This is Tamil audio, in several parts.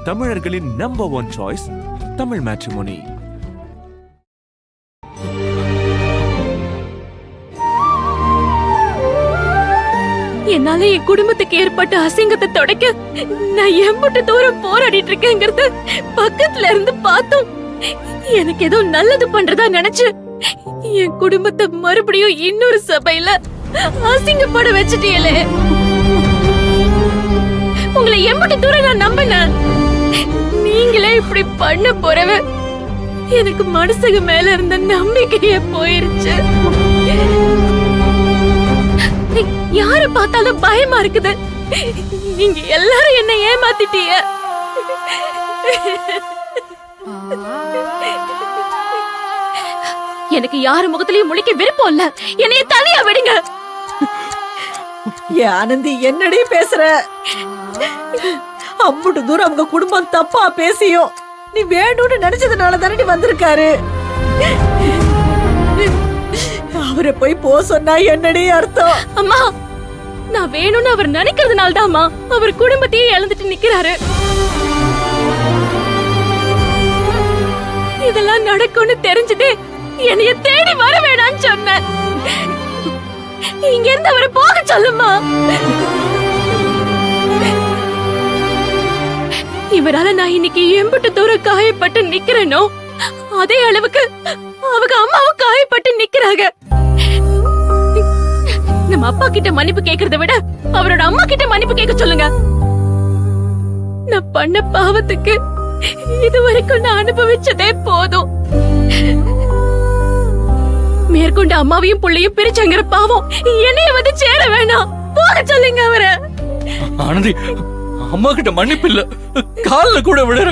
தமிழர்களின் நம்பர் 1 சாய்ஸ் தமிழ் மேட்ரிமோனி. என்னால என் குடும்பத்துக்கு ஏற்பட்ட அசிங்கத்தை தொடக்க நான் எம்பட்டு தூரம் போராடிட்டு இருக்கேங்கிறது பக்கத்துல இருந்து பார்த்தோம். எனக்கு ஏதோ நல்லது பண்றதா நினைச்சு என் குடும்பத்தை மறுபடியும் இன்னொரு சபையில அசிங்கப்பட வச்சுட்டீங்களே. உங்களை எம்பட்டு தூரம் நான் நம்பினேன். நீங்களே இப்படி பண்ண போறவ எனக்கு மனசுக்கு மேல இருந்த நம்பிக்கையே போயிருச்சு. யார பார்த்தாலும் பயமா இருக்குது. நீங்க எல்லாரும் என்ன ஏமாத்திட்டீங்க. எனக்கு யாரு முகத்திலயும் முழிக்க விருப்பம் இல்ல. என்னைய தனியா விடுங்க. ஆனந்தி, என்னடி பேசுற? அம்புட்டு தூரம் அவங்க குடும்பம் தப்பா பேசியும் நீ வேணும்னு நினைச்சதுனால தானே வந்திருக்காரு. அவரை போய் போ சொன்னா என்னடி அர்த்தம்? அம்மா, நான் வேணும்னு அவர் நினைக்கிறதுனால தான்மா அவர் குடும்பத்தையே இழந்துட்டு நிக்கிறாரு. இதெல்லாம் நடக்கும்னு தெரிஞ்சதே என்னைய தேடி வர வேணான்னு சொன்னேன். இங்க இருந்து அவரை போக சொல்லுமா. இவரால நான் இன்னைக்கு எம்பட்டு தூரம் காயப்பட்டு நிக்கிறேனோ அதே அளவுக்கு அவங்க அம்மாவும் காயப்பட்டு நிக்கிறாங்க. நம்ம அப்பா கிட்ட மன்னிப்பு கேக்குறத விட அவரோட அம்மா கிட்ட மன்னிப்பு கேட்க சொல்லுங்க. நான் பண்ண பாவத்துக்கு இதுவரைக்கும் நான் அனுபவிச்சதே போதும். மேற்கொண்ட அம்மாவையும் புள்ளையும் பிரிச்சங்கிற பாவம் என்னைய வந்து சேர வேணாம். போக சொல்லுங்க அவரை. ஆனந்தி, அம்மா கிட்ட மன்னிப்பு இல்ல, கால்ல கூட விடுற,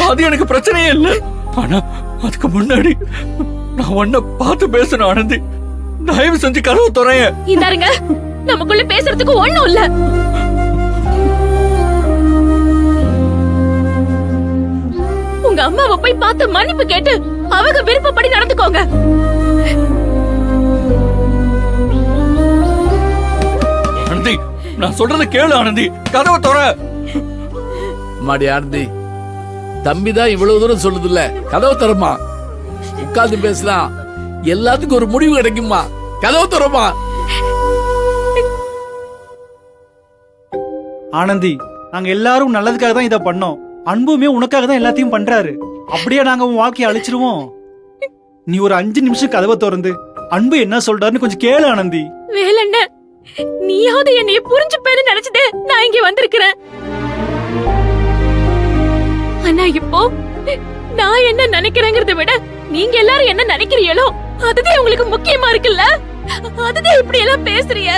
அது எனக்கு பிரச்சனையே இல்ல. ஆனா அதுக்கு முன்னாடி நான் உன்னை பார்த்து பேசணும். ஆனந்தி, தயவு செஞ்சு கதவு துறைய. இந்தாருங்க, நமக்குள்ள பேசுறதுக்கு ஒண்ணும் இல்ல. உங்க அம்மாவை போய் பார்த்து மன்னிப்பு கேட்டு அவங்க விருப்பப்படி நடந்துக்கோங்க. ஆனந்தி, நான் சொல்றத கேளு. ஆனந்தி, கதவை துற. மாடி ஆனந்தி, தம்பிதான் இவ்வளவு தூரம் சொல்லுது இல்ல, கதவு தரமா. உட்கார்ந்து பேசலாம், எல்லாத்துக்கும் ஒரு முடிவு கிடைக்குமா. கதவு தரமா. ஆனந்தி, நாங்க எல்லாரும் நல்லதுக்காக தான் இதை பண்ணோம். அன்புமே உனக்காக தான் எல்லாத்தையும் பண்றாரு. அப்படியே நாங்க உன் வாழ்க்கையை அழிச்சிருவோம். நீ ஒரு 5 நிமிஷம் கதவை திறந்து அன்பு என்ன சொல்றாருன்னு கொஞ்சம் கேளு ஆனந்தி. வேலண்ண, நீயாவது என்னைய புரிஞ்சுப்பேன்னு நினைச்சதே நான் இங்க வந்திருக்கிறேன். ஆனா இப்போ நான் என்ன நினைக்கிறேங்கிறத விட நீங்க எல்லாரும் என்ன நினைக்கிறீங்களோ அதுதான் உங்களுக்கு முக்கியமா இருக்குல்ல. அதுதான் இப்படி எல்லாம் பேசுறீங்க.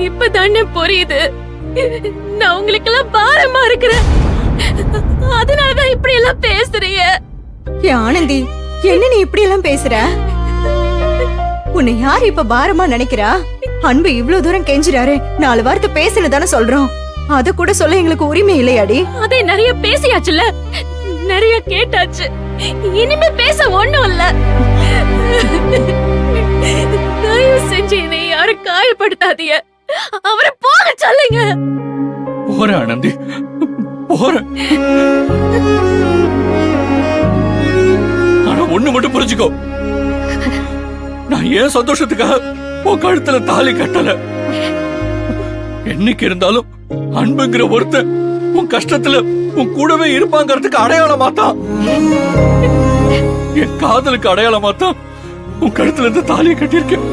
இப்பதானே புரியுது நான் உங்களுக்கு எல்லாம் பாரமா இருக்கிறேன். அதனாலதான் இப்படி எல்லாம் பேசுறீங்க. ஆனந்தி, என்ன நீ இப்படி எல்லாம் பேசுற? உன்னை யாரு இப்ப பாரமா நினைக்கிறா? அன்பு இவ்வளவு தூரம் கெஞ்சிறாரு, 4 வார்த்தை பேசுன்னு தானே சொல்றோம். அத கூட சொல்ல எங்களுக்கு உரிமை இல்லையாடி? அதே நிறைய பேசியாச்சுல, நிறைய கேட்டாச்சு. இனிமே பேச ஒண்ணும் இல்ல. தயவு செஞ்சு என்னை யாரும் காயப்படுத்தாதீங்க. அவரை போக சொல்லுங்க. போற ஆனந்தி, போற. ஆனா ஒண்ணு மட்டும் புரிஞ்சுக்கோ, நான் ஏன் சந்தோஷத்துக்காக உன் கழுத்துல தாலி கட்டல. என்னைக்கு இருந்தாலும் அன்புங்கிற ஒருத்தன் உன் கஷ்டத்துல உன் கூடவே இருப்பாங்கிறதுக்கு அடையாளமாத்தான், என் காதலுக்கு அடையாளமாத்தான் உன் கழுத்துல இருந்து தாலியை கட்டியிருக்கேன்.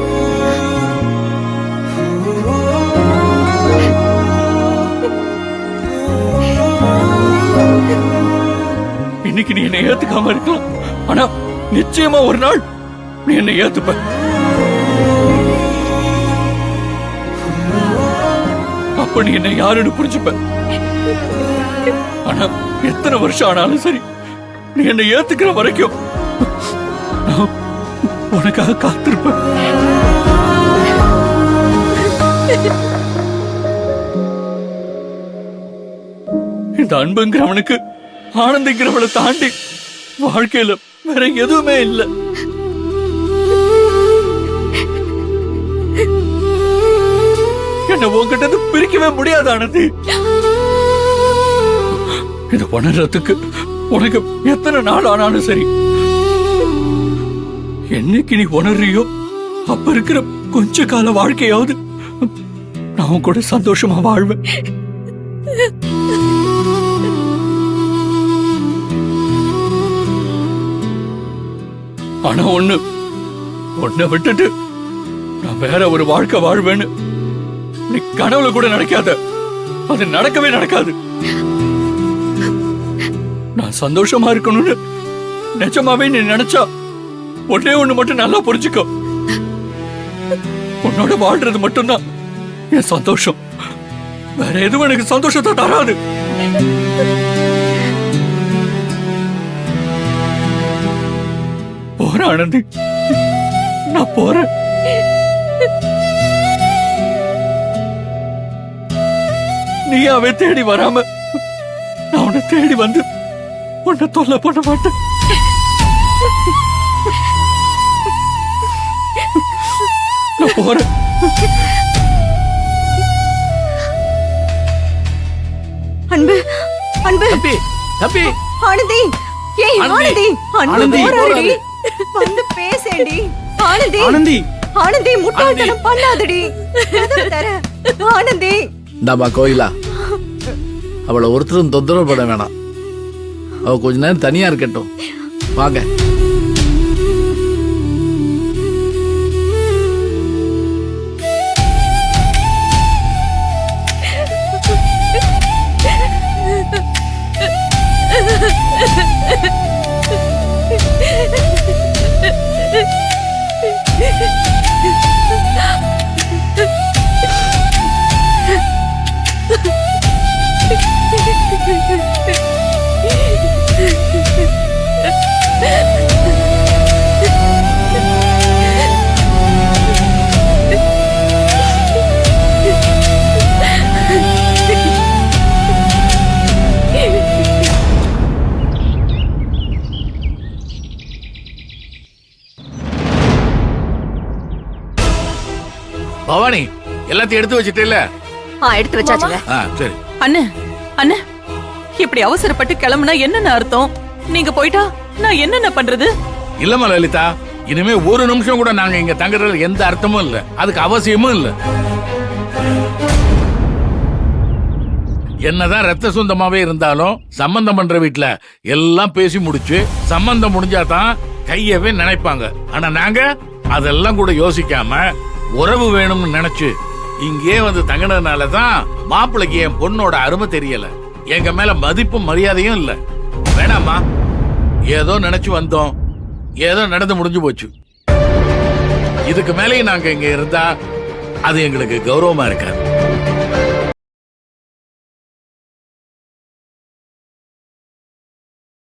இன்னைக்கு நீ என்னை ஏத்துக்காம இருக்கலாம், ஆனா நிச்சயமா ஒரு நாள் நீ என்னை ஏத்துப்ப. அப்ப நீ என்ன யாருன்னு புரிஞ்சுப்ப. ஆனா எத்தனை வருஷம் ஆனாலும் சரி, நீ என்னை ஏத்துக்கிற வரைக்கும் நான் உனக்காக காத்திருப்பேன். இந்த அன்புங்கிறவனுக்கு ஆனந்திங்கிறவளை தாண்டி வாழ்க்கையில வேற எதுவுமே இல்லை. என்ன உன்கிட்ட பிரிக்கவே முடியாது ஆனந்தி. இது உணர்றதுக்கு உனக்கு எத்தனை நாள் ஆனாலும் சரி. என்னைக்கு நீ உணர்றியோ அப்ப இருக்கிற கொஞ்ச கால வாழ்க்கையாவது நான் கூட சந்தோஷமா வாழ்வேன். ஆனா ஒன்ன விட்டுட்டு நான் வேற ஒரு வாழ்க்கை வாழ்வேன்னு நீ கனவுல கூட நினைக்காத. அது நடக்கவே நடக்காது. நான் சந்தோஷமா இருக்கணும்னு நிஜமாவே நீ நினைச்சா ஒன்னே ஒண்ணு மட்டும் நல்லா புரிஞ்சுக்கோ. உன்னோட வாழ்றது மட்டும்தான் என் சந்தோஷம். வேற எதுவும் எனக்கு சந்தோஷத்தை தராது. போறேன் ஆனந்தி, நான் போறேன். நீயாவே தேடி வராம நான் உன்னை தேடி வந்து உன்னை தொல்லை பண்ண மாட்டேன். நான் போறேன். அன்பு அன்பு தம்பி தம்பி ஆனந்தி, ஏய் ஆனந்தி. ஆனந்தி, அன்பு ஆனந்தி, போறாடி. வந்து பேசேடி. ஆனந்தி, ஆனந்தி, ஆனந்தி, முட்டாள்தனம் பண்ணாதடி. கதவு தர. ஆனந்தி. இந்தாப்பா கோயிலா, அவளை ஒருத்தரும் தொந்தரவு பண்ண வேணாம். அவ கொஞ்ச நேரம் தனியா இருக்கட்டும். வாங்க. பவானி, எல்லாத்தையும் எடுத்து வச்சிட்டேல? எடுத்து வச்சாச்சுங்க. சரி. அண்ணே அண்ணே, இப்படி அவசரப்பட்டு கிளம்புனா என்னென்ன அர்த்தம்? நீங்க போயிட்டா நான் என்னென்ன பண்றது? இல்லம்மா லலிதா, இனிமே ஒரு நிமிஷம் கூட நாங்க இங்க தங்குறதுல எந்த அர்த்தமும் இல்ல, அதுக்கு அவசியமும் இல்ல. என்னதான் ரத்த சொந்தமாவே இருந்தாலும் சம்பந்தம் பண்ற வீட்டுல எல்லாம் பேசி முடிச்சு சம்பந்தம் முடிஞ்சாதான் கையவே நினைப்பாங்க. ஆனா நாங்க அதெல்லாம் கூட யோசிக்காம உறவு வேணும்னு நினைச்சு இங்கே வந்து தங்கினதுனாலதான் மாப்பிள்ளைக்கு என் பொண்ணோட அருமை தெரியல. எங்க மேல மதிப்பும் மரியாதையும் இல்ல. வேணாமா, ஏதோ நினைச்சு வந்தோம், ஏதோ நடந்து முடிஞ்சு போச்சு. இதுக்கு மேலேயும் நாங்க இங்க இருந்தா அது எங்களுக்கு கௌரவமா இருக்காது.